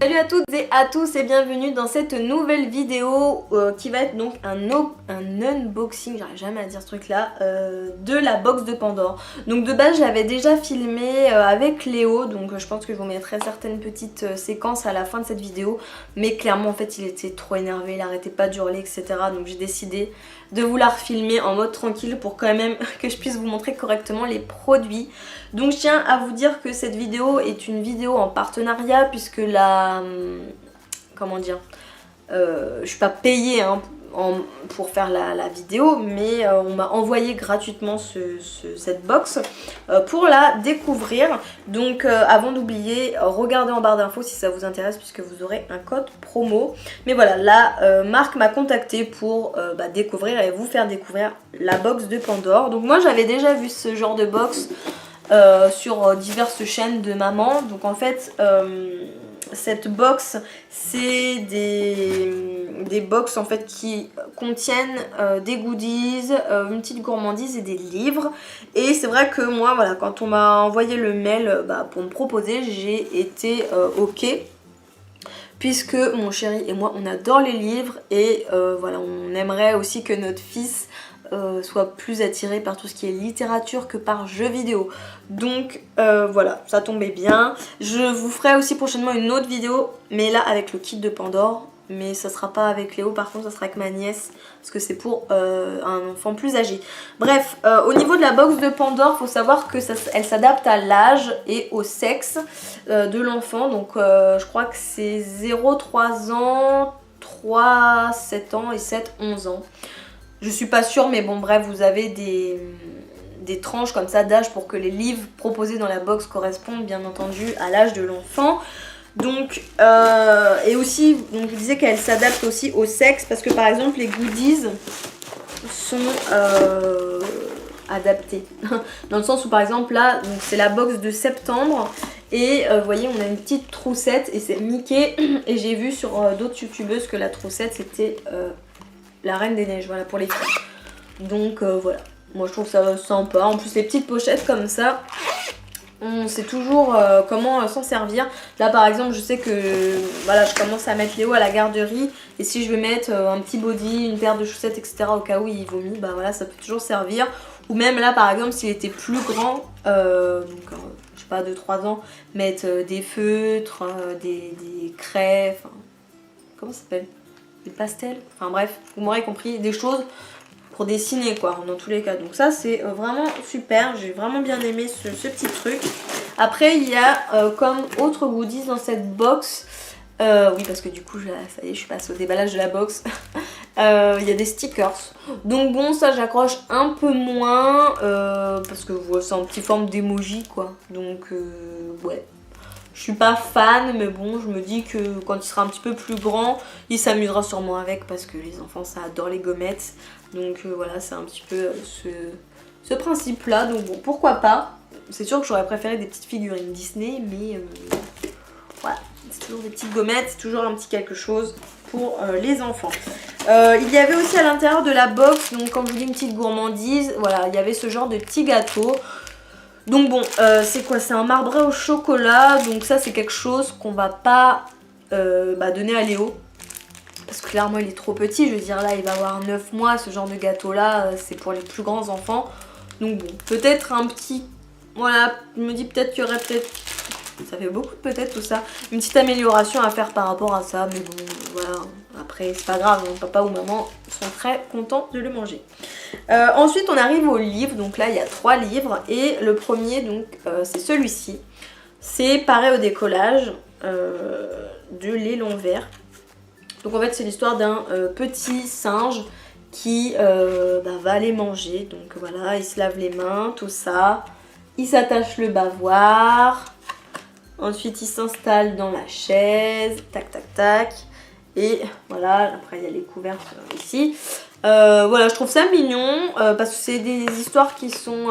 Salut à toutes et à tous et bienvenue dans cette nouvelle vidéo qui va être donc un unboxing, j'arrive jamais à dire ce truc là, de la box de Pandore. Donc de base je l'avais déjà filmé avec Léo, donc je pense que je vous mettrai certaines petites séquences à la fin de cette vidéo. Mais clairement en fait il était trop énervé, il arrêtait pas d'hurler etc. Donc j'ai décidé de vous la refilmer en mode tranquille pour quand même que je puisse vous montrer correctement les produits. Donc je tiens à vous dire que cette vidéo est une vidéo en partenariat puisque comment dire, je suis pas payée hein, pour faire la vidéo, mais on m'a envoyé gratuitement cette box pour la découvrir. Donc avant d'oublier, regardez en barre d'infos si ça vous intéresse puisque vous aurez un code promo. Mais voilà, la marque m'a contacté pour découvrir et vous faire découvrir la box de Pandore. Donc moi j'avais déjà vu ce genre de box sur diverses chaînes de maman. Donc en fait cette box c'est des box en fait qui contiennent des goodies, une petite gourmandise et des livres. Et c'est vrai que moi voilà, quand on m'a envoyé le mail pour me proposer, j'ai été ok, puisque mon chéri et moi on adore les livres et voilà, on aimerait aussi que notre fils soit plus attiré par tout ce qui est littérature que par jeux vidéo. Donc voilà, ça tombait bien. Je vous ferai aussi prochainement une autre vidéo, mais là avec le kit de Pandore. Mais ça sera pas avec Léo, par contre ça sera avec ma nièce, parce que c'est pour un enfant plus âgé. Bref, au niveau de la box de Pandore, faut savoir que elle s'adapte à l'âge et au sexe de l'enfant. Donc je crois que c'est 0-3 ans, 3-7 ans et 7-11 ans. Je suis pas sûre, mais bon bref, vous avez des tranches comme ça d'âge pour que les livres proposés dans la box correspondent bien entendu à l'âge de l'enfant. Donc, et aussi, donc je disais qu'elle s'adapte aussi au sexe parce que par exemple les goodies sont adaptés. Dans le sens où par exemple là, c'est la box de septembre et vous voyez on a une petite troussette et c'est Mickey et j'ai vu sur d'autres youtubeuses que la troussette c'était la Reine des Neiges, voilà, pour les filles. Donc voilà, moi je trouve ça sympa. En plus les petites pochettes comme ça, on sait toujours comment s'en servir. Là par exemple je sais que voilà, je commence à mettre Léo à la garderie et si je veux mettre un petit body, une paire de chaussettes etc. au cas où il vomit, bah voilà, ça peut toujours servir. Ou même là par exemple s'il était plus grand, je sais pas, 2-3 ans, mettre des feutres, des craies, enfin comment ça s'appelle, des pastels, enfin bref, vous m'aurez compris, des choses pour dessiner quoi, dans tous les cas. Donc ça c'est vraiment super, j'ai vraiment bien aimé ce petit truc. Après il y a comme autre goodies dans cette box, oui parce que du coup ça y est, je suis passée au déballage de la box. Il y a des stickers, donc bon ça j'accroche un peu moins parce que c'est en petite forme d'emoji quoi, donc ouais. Je suis pas fan, mais bon, je me dis que quand il sera un petit peu plus grand, il s'amusera sûrement avec parce que les enfants, ça adore les gommettes. Donc voilà, c'est un petit peu ce principe-là. Donc bon, pourquoi pas. C'est sûr que j'aurais préféré des petites figurines Disney, mais voilà, c'est toujours des petites gommettes, c'est toujours un petit quelque chose pour les enfants. Il y avait aussi à l'intérieur de la box, donc comme je vous dis, une petite gourmandise. Voilà, il y avait ce genre de petits gâteaux. Donc bon, c'est quoi? C'est un marbré au chocolat, donc ça c'est quelque chose qu'on va pas donner à Léo. Parce que clairement il est trop petit, je veux dire là il va avoir 9 mois, ce genre de gâteau là c'est pour les plus grands enfants. Donc bon, peut-être un petit, voilà, je me dis peut-être qu'il y aurait peut-être, ça fait beaucoup peut-être tout ça, une petite amélioration à faire par rapport à ça, mais bon voilà, après c'est pas grave, hein, papa ou maman sont très contents de le manger. Ensuite on arrive au livre, donc là il y a 3 livres et le premier donc c'est celui-ci, c'est Pareil au décollage de l'élan vert. Donc en fait c'est l'histoire d'un petit singe qui va aller manger, donc voilà, il se lave les mains, tout ça, il s'attache le bavoir, ensuite il s'installe dans la chaise, tac tac tac, et voilà, après il y a les couvertes ici. Voilà, je trouve ça mignon parce que c'est des histoires qui sont,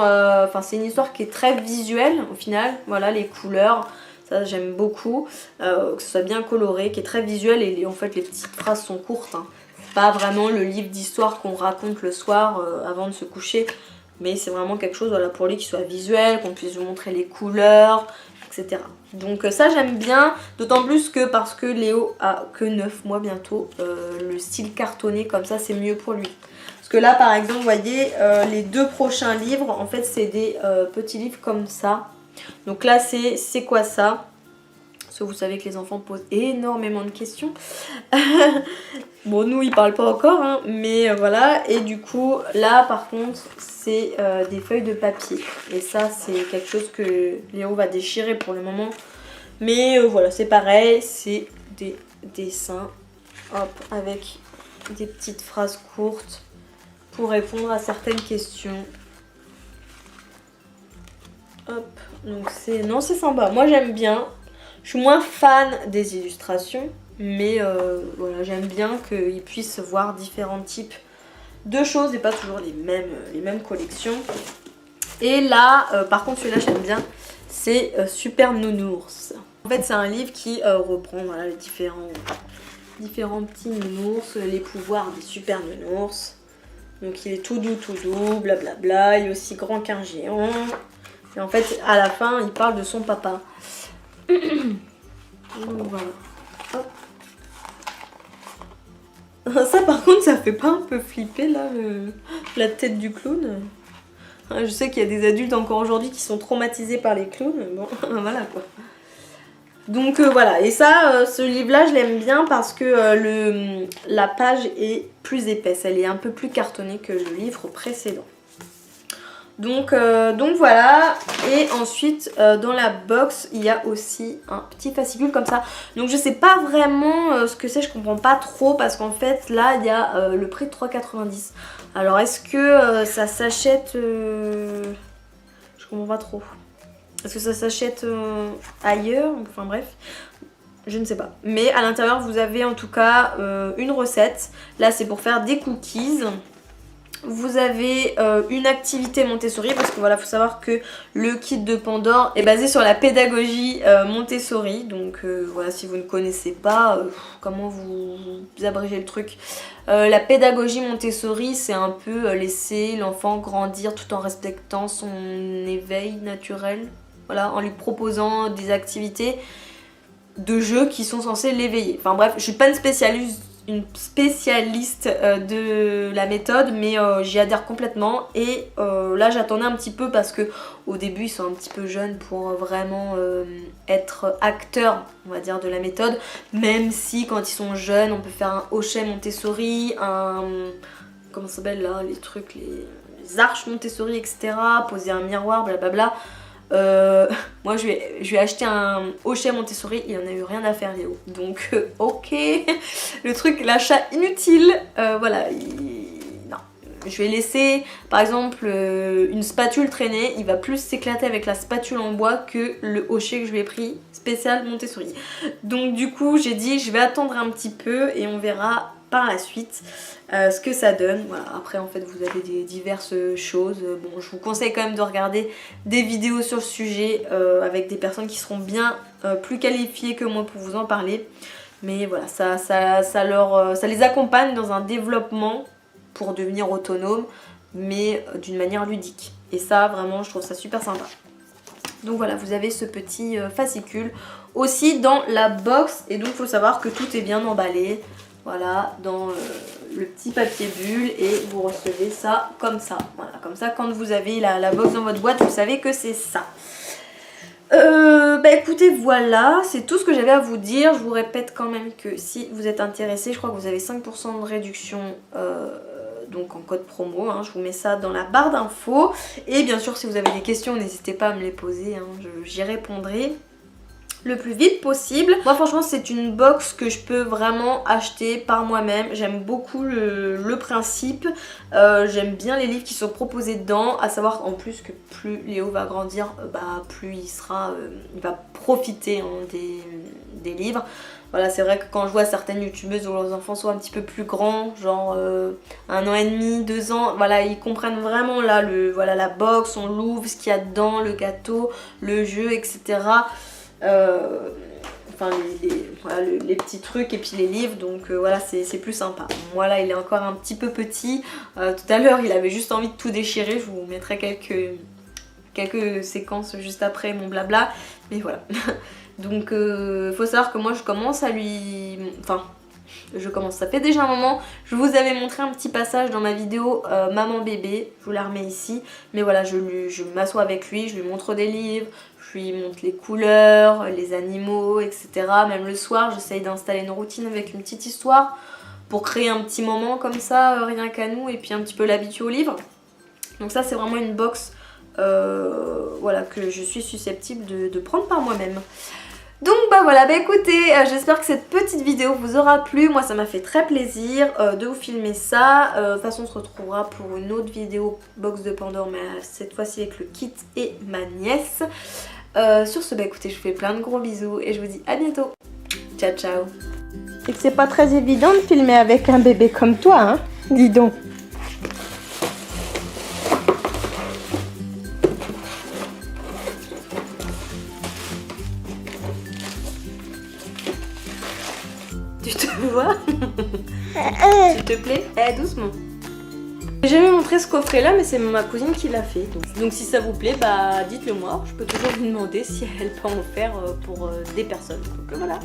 c'est une histoire qui est très visuelle au final, voilà, les couleurs. Ça j'aime beaucoup, que ce soit bien coloré, qui est très visuel et en fait les petites phrases sont courtes. Hein. C'est pas vraiment le livre d'histoire qu'on raconte le soir avant de se coucher, mais c'est vraiment quelque chose voilà, pour lui qui soit visuel, qu'on puisse vous montrer les couleurs, etc. Donc ça j'aime bien, d'autant plus que parce que Léo a que 9 mois bientôt, le style cartonné comme ça c'est mieux pour lui. Parce que là par exemple vous voyez les 2 prochains livres en fait c'est des petits livres comme ça. Donc là c'est quoi ça? Parce que vous savez que les enfants posent énormément de questions. Bon nous ils parlent pas encore hein, mais voilà. Et du coup là par contre c'est des feuilles de papier. Et ça c'est quelque chose que Léo va déchirer pour le moment. Mais voilà c'est pareil, c'est des dessins hop, avec des petites phrases courtes pour répondre à certaines questions. Hop, donc c'est sympa, moi j'aime bien. Je suis moins fan des illustrations, mais voilà, j'aime bien qu'ils puissent voir différents types de choses et pas toujours les mêmes collections. Et là, par contre, celui-là, j'aime bien, c'est Super Nounours. En fait, c'est un livre qui reprend voilà, les différents petits nounours, les pouvoirs des super nounours. Donc, il est tout doux, blablabla. Il est aussi grand qu'un géant. Et en fait, à la fin, il parle de son papa. Donc voilà. Hop. Ça par contre ça fait pas un peu flipper là la tête du clown? Je sais qu'il y a des adultes encore aujourd'hui qui sont traumatisés par les clowns. Bon voilà quoi. Donc voilà, et ça ce livre là je l'aime bien parce que la page est plus épaisse, elle est un peu plus cartonnée que le livre précédent. Donc voilà, et ensuite dans la box il y a aussi un petit fascicule comme ça. Donc je sais pas vraiment ce que c'est, je comprends pas trop parce qu'en fait là il y a le prix de 3,90 €. Alors est-ce que ça s'achète, je comprends pas trop. Est-ce que ça s'achète ailleurs? Enfin bref, je ne sais pas. Mais à l'intérieur vous avez en tout cas une recette. Là c'est pour faire des cookies. Vous avez une activité Montessori parce que voilà, faut savoir que le kit de Pandore est basé sur la pédagogie Montessori. Donc voilà, si vous ne connaissez pas, comment vous abrégez le truc. La pédagogie Montessori, c'est un peu laisser l'enfant grandir tout en respectant son éveil naturel. Voilà, en lui proposant des activités de jeu qui sont censées l'éveiller. Enfin bref, je suis pas une spécialiste de la méthode, mais j'y adhère complètement. Et là j'attendais un petit peu parce que au début ils sont un petit peu jeunes pour vraiment être acteurs, on va dire, de la méthode. Même si quand ils sont jeunes on peut faire un hochet Montessori, comment ça s'appelle là, les trucs, les arches Montessori, etc. Poser un miroir, blablabla. Moi je lui ai acheté un hochet Montessori, il en a eu rien à faire Léo. Donc ok, le truc, l'achat inutile, voilà, non. Je vais laisser par exemple une spatule traîner, il va plus s'éclater avec la spatule en bois que le hochet que je lui ai pris spécial Montessori. Donc du coup j'ai dit je vais attendre un petit peu et on verra par la suite ce que ça donne. Voilà. Après en fait vous avez des diverses choses. Bon, je vous conseille quand même de regarder des vidéos sur le sujet avec des personnes qui seront bien plus qualifiées que moi pour vous en parler. Mais voilà, ça les accompagne dans un développement pour devenir autonome, mais d'une manière ludique. Et ça vraiment je trouve ça super sympa. Donc voilà, vous avez ce petit fascicule aussi dans la box. Et donc il faut savoir que tout est bien emballé. Voilà, dans le petit papier bulle, et vous recevez ça comme ça. Voilà, comme ça quand vous avez la box dans votre boîte, vous savez que c'est ça. Bah écoutez, voilà, c'est tout ce que j'avais à vous dire. Je vous répète quand même que si vous êtes intéressé, je crois que vous avez 5% de réduction donc en code promo, hein. Je vous mets ça dans la barre d'infos. Et bien sûr si vous avez des questions, n'hésitez pas à me les poser, hein. J'y répondrai le plus vite possible. Moi franchement c'est une box que je peux vraiment acheter par moi-même. J'aime beaucoup le principe. J'aime bien les livres qui sont proposés dedans. À savoir en plus que plus Léo va grandir, plus il va profiter hein, des livres. Voilà, c'est vrai que quand je vois certaines youtubeuses où leurs enfants sont un petit peu plus grands, genre 1 an et demi, 2 ans, voilà, ils comprennent vraiment là voilà, la box, on l'ouvre, ce qu'il y a dedans, le gâteau, le jeu, etc. Enfin voilà, les petits trucs et puis les livres, donc voilà, c'est plus sympa. Moi là il est encore un petit peu petit, tout à l'heure il avait juste envie de tout déchirer. Je vous mettrai quelques séquences juste après mon blabla, mais voilà. Donc faut savoir que moi je commence à lui... Enfin, ça fait déjà un moment. Je vous avais montré un petit passage dans ma vidéo maman bébé, je vous la remets ici. Mais voilà, je m'assois avec lui, je lui montre des livres, je lui montre les couleurs, les animaux, etc. Même le soir, j'essaye d'installer une routine avec une petite histoire pour créer un petit moment comme ça, rien qu'à nous, et puis un petit peu l'habituer au livre. Donc ça c'est vraiment une box voilà, que je suis susceptible de prendre par moi-même. Donc bah voilà, bah écoutez, j'espère que cette petite vidéo vous aura plu. Moi ça m'a fait très plaisir de vous filmer ça. De toute façon on se retrouvera pour une autre vidéo box de Pandore, mais cette fois-ci avec le kit et ma nièce. Sur ce, bah écoutez, je vous fais plein de gros bisous et je vous dis à bientôt. Ciao ciao. Et que c'est pas très évident de filmer avec un bébé comme toi, hein, dis donc. Tu te vois? S'il te plaît? Eh, doucement. J'ai jamais montré ce coffret là, mais c'est ma cousine qui l'a fait. Donc si ça vous plaît, bah dites-le moi. Je peux toujours lui demander si elle peut en faire pour des personnes. Donc voilà.